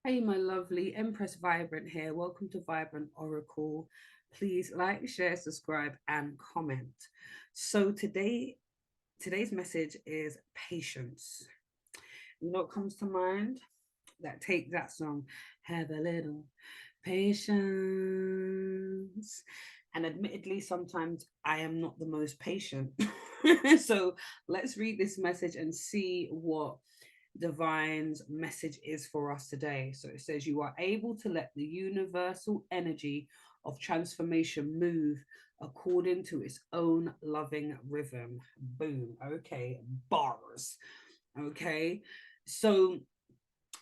Hey, my lovely Empress Vibrant here. Welcome to Vibrant Oracle. Please like, share, subscribe, and comment. So today's message is patience. You know what comes to mind? Take that song, Have a Little Patience. And admittedly, sometimes I am not the most patient. So let's read this message and see what divine's message is for us today. So it says, you are able to let the universal energy of transformation move according to its own loving rhythm. Boom. Okay. Bars. Okay. So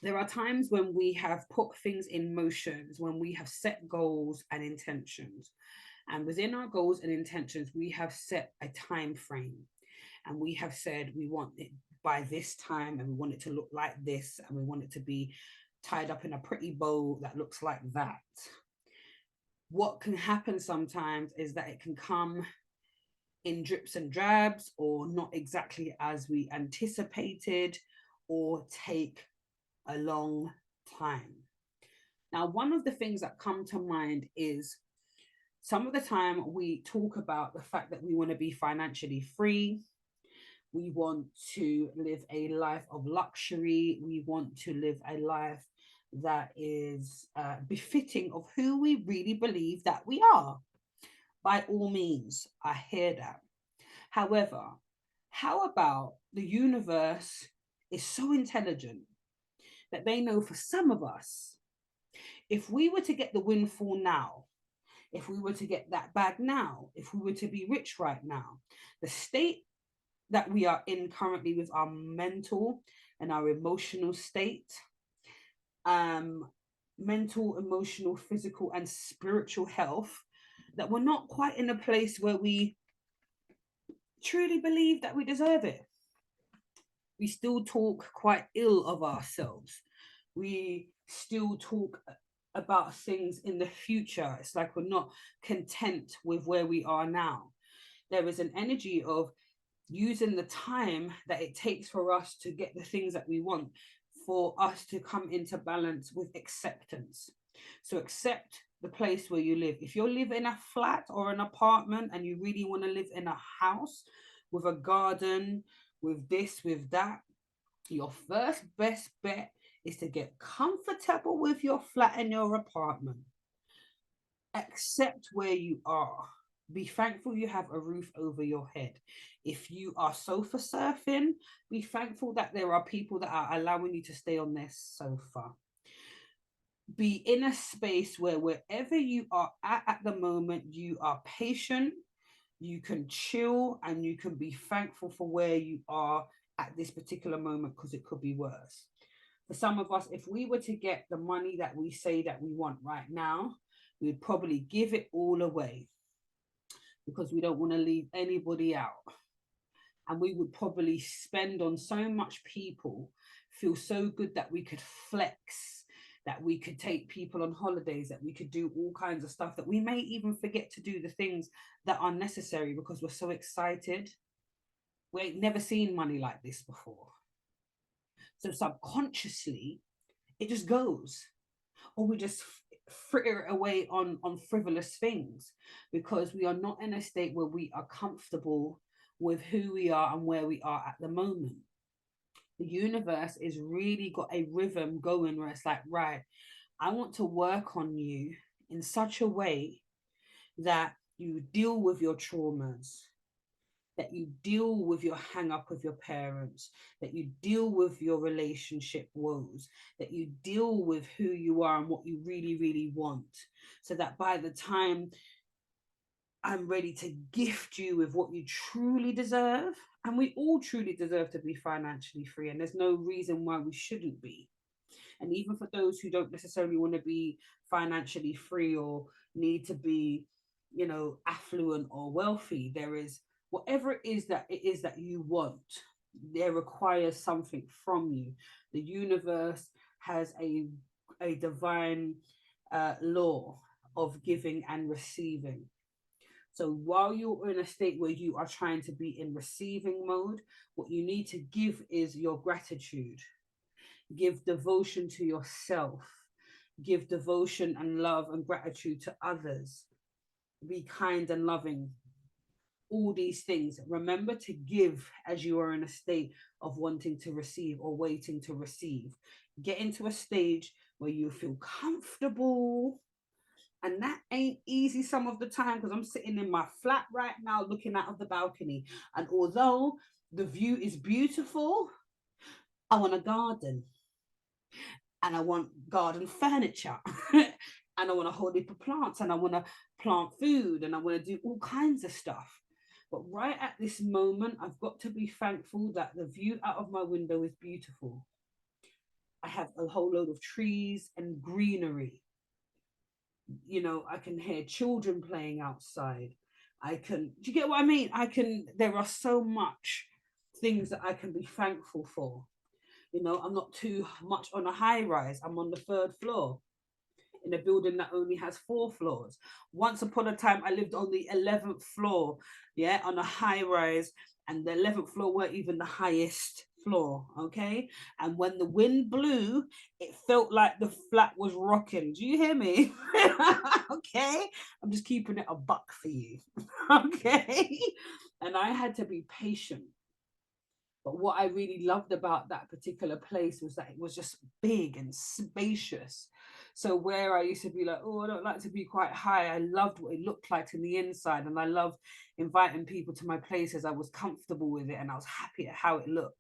there are times when we have put things in motions, when we have set goals and intentions. And within our goals and intentions, we have set a time frame, and we have said we want it by this time, and we want it to look like this, and we want it to be tied up in a pretty bow that looks like that. What can happen sometimes is that it can come in drips and drabs, or not exactly as we anticipated, or take a long time. Now, one of the things that come to mind is some of the time we talk about the fact that we want to be financially free. We want to live a life of luxury. We want to live a life that is befitting of who we really believe that we are. By all means, I hear that. However, how about the universe is so intelligent that they know for some of us, if we were to get the windfall now, if we were to get that bag now, if we were to be rich right now, the state that we are in currently with our mental and our emotional state, um, mental, emotional, physical, and spiritual health, that we're not quite in a place where we truly believe that we deserve it. We still talk quite ill of ourselves. We still talk about things in the future. It's like we're not content with where we are now. There is an energy of using the time that it takes for us to get the things that we want, for us to come into balance with acceptance. So accept the place where you live. If you live in a flat or an apartment and you really want to live in a house with a garden, with this, with that, your first best bet is to get comfortable with your flat and your apartment. Accept where you are. Be thankful you have a roof over your head. If you are sofa surfing, be thankful that there are people that are allowing you to stay on their sofa. Be in a space where wherever you are at the moment, you are patient, you can chill, and you can be thankful for where you are at this particular moment, because it could be worse. For some of us, if we were to get the money that we say that we want right now, we'd probably give it all away because we don't want to leave anybody out. And we would probably spend on so much people, feel so good that we could flex, that we could take people on holidays, that we could do all kinds of stuff, that we may even forget to do the things that are necessary because we're so excited. We ain't never seen money like this before. So subconsciously, it just goes, or we just fritter it away on frivolous things, because we are not in a state where we are comfortable with who we are and where we are at the moment. The universe is really got a rhythm going where it's like, right, I want to work on you in such a way that you deal with your traumas, that you deal with your hang up with your parents, that you deal with your relationship woes, that you deal with who you are and what you really, really want. So that by the time I'm ready to gift you with what you truly deserve, and we all truly deserve to be financially free, and there's no reason why we shouldn't be. And even for those who don't necessarily want to be financially free or need to be, affluent or wealthy, there is whatever it is that you want, there requires something from you. The universe has a divine law of giving and receiving. So while you're in a state where you are trying to be in receiving mode, what you need to give is your gratitude. Give devotion to yourself. Give devotion and love and gratitude to others. Be kind and loving. All these things. Remember to give as you are in a state of wanting to receive or waiting to receive. Get into a stage where you feel comfortable. And that ain't easy some of the time, because I'm sitting in my flat right now looking out of the balcony. And although the view is beautiful, I want a garden, and I want garden furniture. And I want to hold it for plants, and I want to plant food, and I want to do all kinds of stuff. But right at this moment, I've got to be thankful that the view out of my window is beautiful. I have a whole load of trees and greenery. I can hear children playing outside. Do you get what I mean? There are so much things that I can be thankful for. I'm not too much on a high rise. I'm on the third floor in a building that only has 4 floors. Once upon a time, I lived on the 11th floor, yeah, on a high rise, and the 11th floor weren't even the highest floor, okay? And when the wind blew, it felt like the flat was rocking. Do you hear me? Okay? I'm just keeping it a buck for you, okay? And I had to be patient. But what I really loved about that particular place was that it was just big and spacious. So where I used to be like, oh, I don't like to be quite high, I loved what it looked like in the inside. And I loved inviting people to my places. I was comfortable with it and I was happy at how it looked.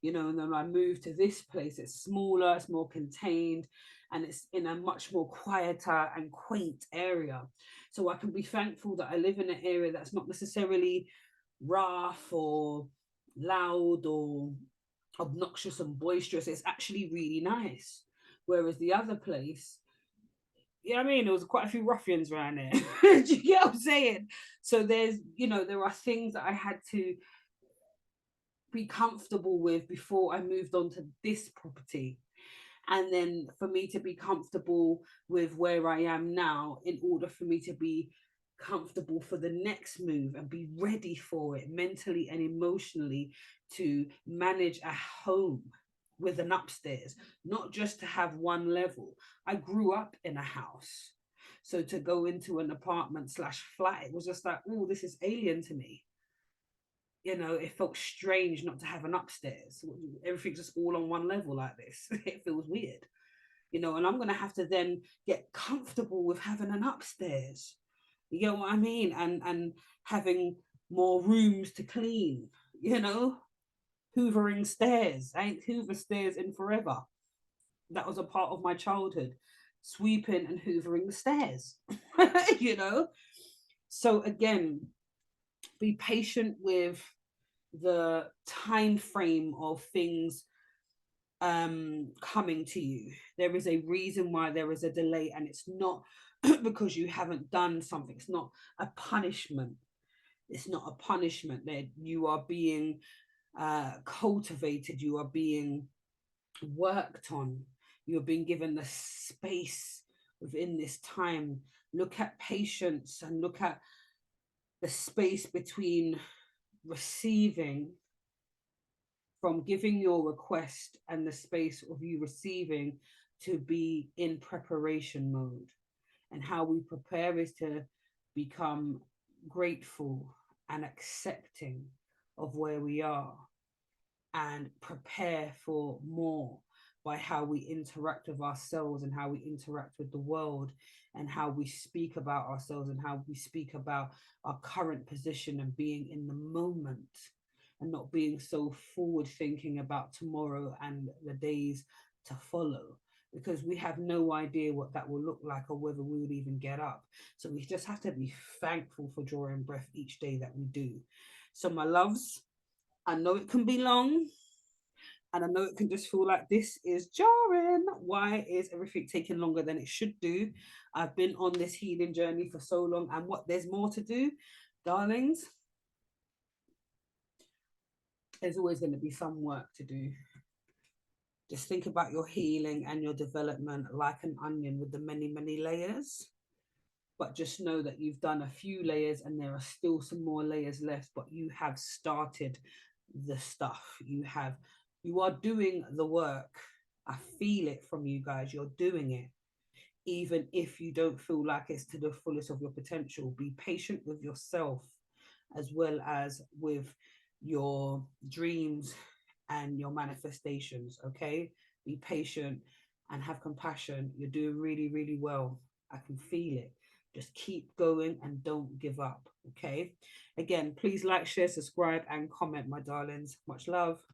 And then I moved to this place. It's smaller, it's more contained, and it's in a much more quieter and quaint area. So I can be thankful that I live in an area that's not necessarily rough or loud or obnoxious and boisterous. It's actually really nice. Whereas the other place, I mean, there was quite a few ruffians around there. Do you get what I'm saying? So there are things that I had to be comfortable with before I moved on to this property. And then for me to be comfortable with where I am now, in order for me to be comfortable for the next move and be ready for it mentally and emotionally, to manage a home with an upstairs, not just to have one level. I grew up in a house. So to go into an apartment slash flat, it was just like, oh, this is alien to me. It felt strange not to have an upstairs. Everything's just all on one level like this. It feels weird, and I'm going to have to then get comfortable with having an upstairs. You get what I mean? And having more rooms to clean, hoovering stairs. I ain't hoover stairs in forever. That was a part of my childhood, sweeping and hoovering the stairs, you know? So again, be patient with the time frame of things coming to you. There is a reason why there is a delay, and it's not because you haven't done something. It's not a punishment. It's not a punishment. That you are being cultivated, you are being worked on, you're being given the space within this time. Look at patience and look at the space between receiving, from giving your request, and the space of you receiving, to be in preparation mode. And how we prepare is to become grateful and accepting of where we are, and prepare for more by how we interact with ourselves and how we interact with the world, and how we speak about ourselves and how we speak about our current position, and being in the moment and not being so forward thinking about tomorrow and the days to follow, because we have no idea what that will look like or whether we would even get up. So we just have to be thankful for drawing breath each day that we do. So my loves, I know it can be long, and I know it can just feel like this is jarring. Why is everything taking longer than it should do? I've been on this healing journey for so long, and there's more to do, darlings. There's always going to be some work to do. Just think about your healing and your development like an onion with the many, many layers. But just know that you've done a few layers and there are still some more layers left, but you have started the stuff. You are doing the work. I feel it from you guys. You're doing it. Even if you don't feel like it's to the fullest of your potential, be patient with yourself as well as with your dreams and your manifestations. Okay, be patient and have compassion. You're doing really, really well. I can feel it. Just keep going and don't give up. Okay, again, please like, share, subscribe and comment, my darlings. Much love.